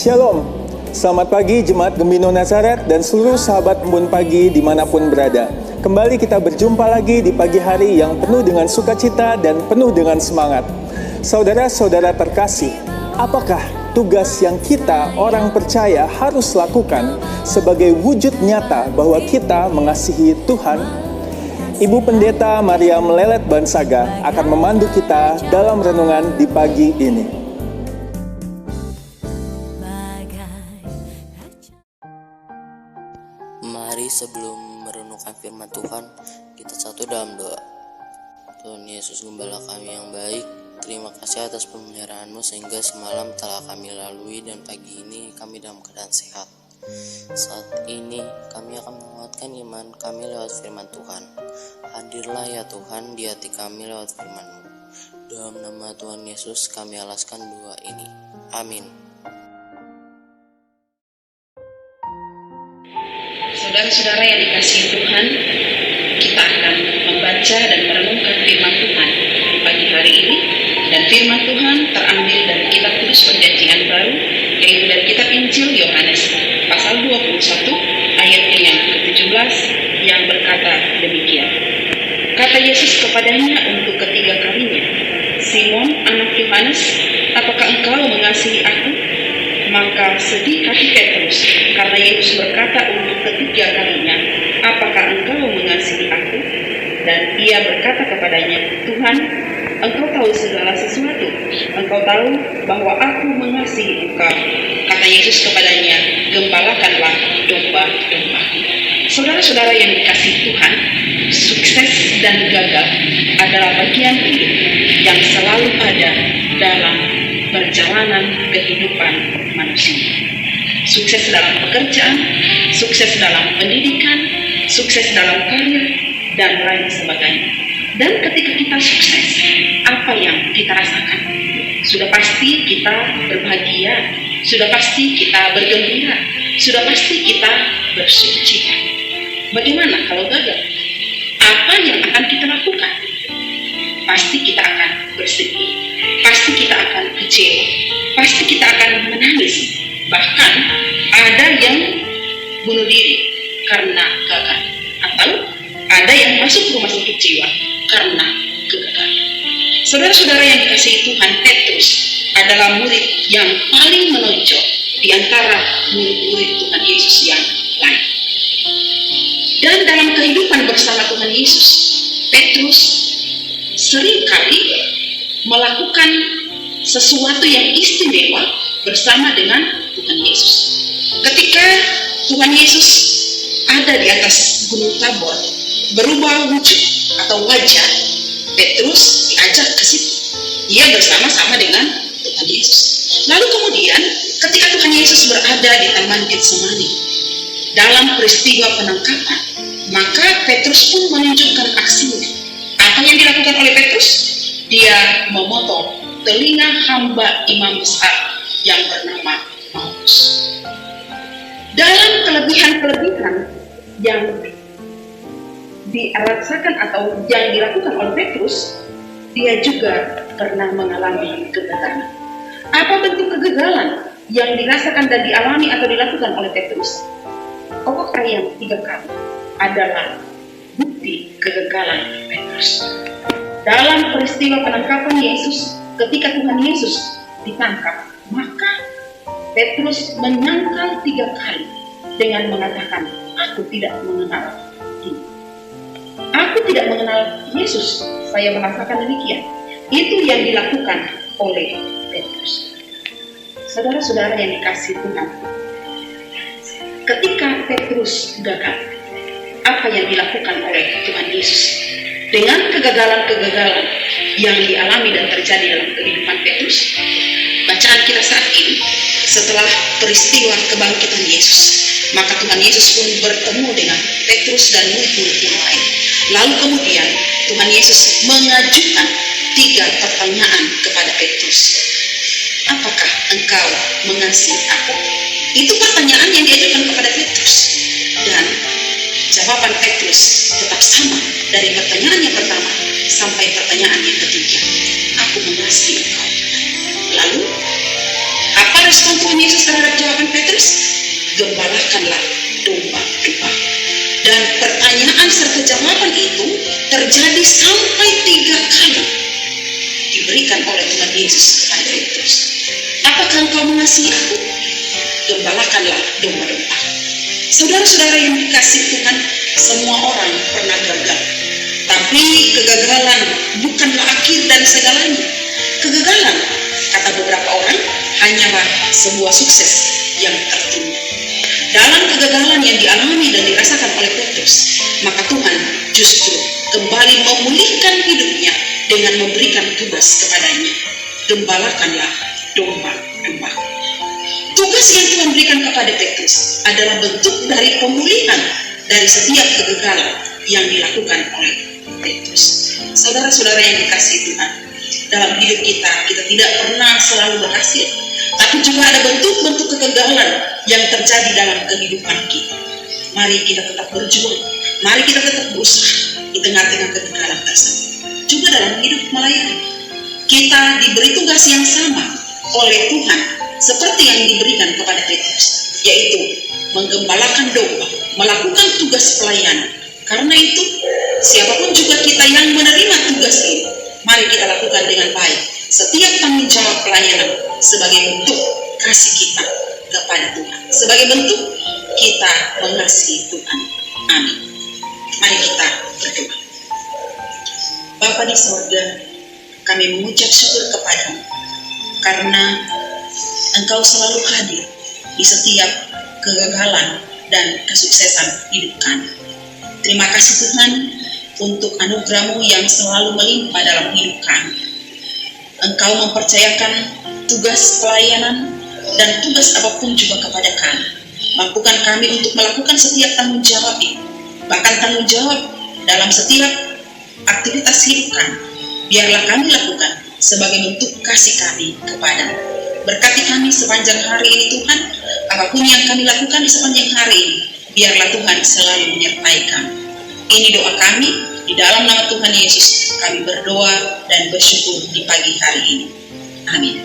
Shalom, selamat pagi Jemaat Gembino Nazaret dan seluruh sahabat Embun Pagi dimanapun berada. Kembali kita berjumpa lagi di pagi hari yang penuh dengan sukacita dan penuh dengan semangat. Saudara-saudara terkasih, apakah tugas yang kita orang percaya harus lakukan sebagai wujud nyata bahwa kita mengasihi Tuhan? Ibu Pendeta Maria Melelet Bansaga akan memandu kita dalam renungan di pagi ini. Mari sebelum merenungkan firman Tuhan, kita satu dalam doa. Tuhan Yesus Gembala kami yang baik, terima kasih atas pemeliharaan-Mu sehingga semalam telah kami lalui dan pagi ini kami dalam keadaan sehat. Saat ini kami akan menguatkan iman kami lewat firman Tuhan. Hadirlah ya Tuhan di hati kami lewat firman-Mu. Dalam nama Tuhan Yesus kami alaskan doa ini. Amin. Saudara-saudara yang dikasihi Tuhan, kita akan membaca dan merenungkan firman Tuhan di pagi hari ini. Dan firman Tuhan terambil dari kitab Kudus Perjanjian Baru, yaitu dari kitab Injil Yohanes pasal 21 ayatnya yang ke-17 yang berkata demikian. Kata Yesus kepadanya untuk ketiga kalinya, Simon anak Yohanes, apakah engkau mengasihi aku? Maka sedih hati Petrus karena Yesus berkata untuk ketiga kalinya, apakah engkau mengasihi aku? Dan ia berkata kepadanya, Tuhan, engkau tahu segala sesuatu. Engkau tahu bahwa aku mengasihi engkau. Kata Yesus kepadanya, gembalakanlah domba-domba. Saudara-saudara yang dikasihi Tuhan, sukses dan gagal adalah bagian hidup yang selalu ada dalam perjalanan kehidupan manusia. Sukses dalam pekerjaan, sukses dalam pendidikan, sukses dalam karir, dan lain sebagainya. Dan ketika kita sukses, apa yang kita rasakan? Sudah pasti kita berbahagia, sudah pasti kita bergembira, sudah pasti kita bersukacita. Bagaimana kalau gagal? Apa yang akan kita lakukan? Pasti kita akan bersedih, pasti kita akan kecewa, pasti kita akan menangis. Bahkan ada yang bunuh diri karena gagal, atau ada yang masuk rumah sakit jiwa karena kegagalan. Saudara-saudara yang dikasihi Tuhan, Petrus adalah murid yang paling menonjol di antara murid-murid Tuhan Yesus yang lain. Dan dalam kehidupan bersama Tuhan Yesus, Petrus seringkali melakukan sesuatu yang istimewa bersama dengan Tuhan Yesus. Ketika Tuhan Yesus ada di atas Gunung Tabor, berubah wujud atau wajah, Petrus diajak ke situ. Dia bersama-sama dengan Tuhan Yesus. Lalu kemudian ketika Tuhan Yesus berada di Taman Getsemani dalam peristiwa penangkapan, maka Petrus pun menunjukkan aksinya. Apa yang dilakukan oleh Petrus? Dia memotong telinga hamba imam besar yang bernama Malkus. Dalam kelebihan-kelebihan yang dirasakan atau yang dilakukan oleh Petrus, dia juga pernah mengalami kegagalan. Apa bentuk kegagalan yang dirasakan dan dialami atau dilakukan oleh Petrus? Kokok ayam 3 kali adalah bukti kegagalan Petrus. Dalam peristiwa penangkapan Yesus, ketika Tuhan Yesus ditangkap, maka Petrus menyangkal 3 kali dengan mengatakan, aku tidak mengenal dia. Aku tidak mengenal Yesus, saya merasakan demikian. Itu yang dilakukan oleh Petrus. Saudara-saudara yang dikasihi Tuhan, ketika Petrus gagal, apa yang dilakukan oleh Tuhan Yesus? Dengan kegagalan-kegagalan yang dialami dan terjadi dalam kehidupan Petrus, bacaan kita saat ini, setelah peristiwa kebangkitan Yesus, maka Tuhan Yesus pun bertemu dengan Petrus dan murid-murid yang lain. Lalu kemudian Tuhan Yesus mengajukan 3 pertanyaan kepada Petrus. Apakah engkau mengasihi aku? Itu pertanyaan yang diajukan kepada Petrus. Dan jawaban Petrus tetap sama dari pertanyaan yang pertama sampai pertanyaan yang ketiga. Aku mengasihi engkau. Lalu, apa respon Tuhan Yesus terhadap jawaban Petrus? Gembalakanlah domba-domba. Dan pertanyaan serta jawaban itu terjadi sampai 3 kali diberikan oleh Tuhan Yesus kepada Petrus. Apakah engkau mengasihi aku? Gembalakanlah domba-domba. Saudara-saudara yang dikasih Tuhan, semua orang pernah gagal. Tapi kegagalan bukanlah akhir dari segalanya. Kegagalan, kata beberapa orang, hanyalah sebuah sukses yang tertunda. Dalam kegagalan yang dialami dan dirasakan oleh Petrus, maka Tuhan justru kembali memulihkan hidupnya dengan memberikan tugas kepadanya. Gembalakanlah domba-domba. Tugas yang Tuhan berikan kepada Petrus adalah bentuk dari pemulihan dari setiap kegagalan yang dilakukan oleh Petrus. Saudara-saudara yang dikasihi Tuhan, dalam hidup kita tidak pernah selalu berhasil, tapi juga ada bentuk-bentuk kegagalan yang terjadi dalam kehidupan kita. Mari kita tetap berjuang, mari kita tetap berusaha di tengah-tengah kegagalan tersebut. Juga dalam hidup melayani, kita diberi tugas yang sama oleh Tuhan seperti yang diberikan kepada Petrus, yaitu menggembalakan domba, melakukan tugas pelayanan. Karena itu, siapapun juga kita yang menerima tugas ini, mari kita lakukan dengan baik setiap tanggung jawab pelayanan sebagai bentuk kasih kita kepada Tuhan, sebagai bentuk kita mengasihi Tuhan. Amin. Mari kita berdoa. Bapa di sorga, kami mengucap syukur kepadamu karena Engkau selalu hadir di setiap kegagalan dan kesuksesan hidup kami. Terima kasih Tuhan untuk anugerah-Mu yang selalu melimpah dalam hidup kami. Engkau mempercayakan tugas pelayanan dan tugas apapun juga kepada kami. Mampukan kami untuk melakukan setiap tanggung jawab itu, bahkan tanggung jawab dalam setiap aktivitas hidup kami. Biarlah kami lakukan sebagai bentuk kasih kami kepada-Mu. Berkati kami sepanjang hari ini Tuhan, apapun yang kami lakukan di sepanjang hari ini, biarlah Tuhan selalu menyertai kami. Ini doa kami, di dalam nama Tuhan Yesus kami berdoa dan bersyukur di pagi hari ini. Amin.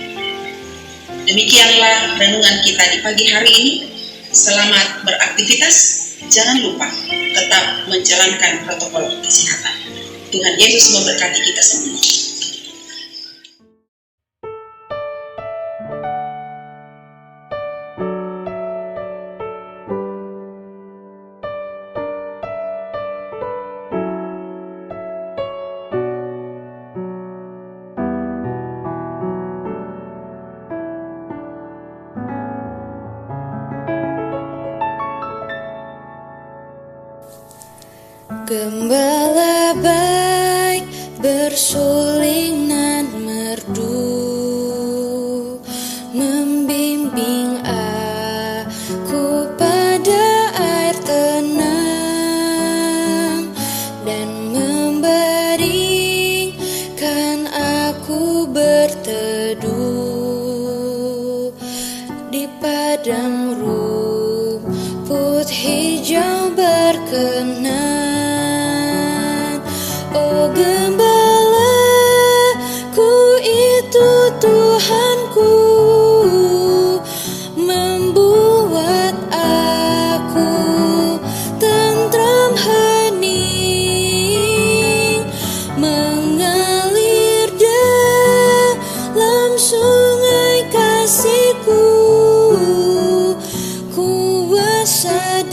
Demikianlah renungan kita di pagi hari ini. Selamat beraktivitas, jangan lupa tetap menjalankan protokol kesehatan. Tuhan Yesus memberkati kita semua. Gembala baik bersuling nan merdu, membimbing aku pada air tenang dan membaringkan aku berteduh di padang rumput hijau berkenan. Oh gembalaku itu Tuhanku, membuat aku tentram hening, mengalir dalam sungai kasih-Ku, kuasa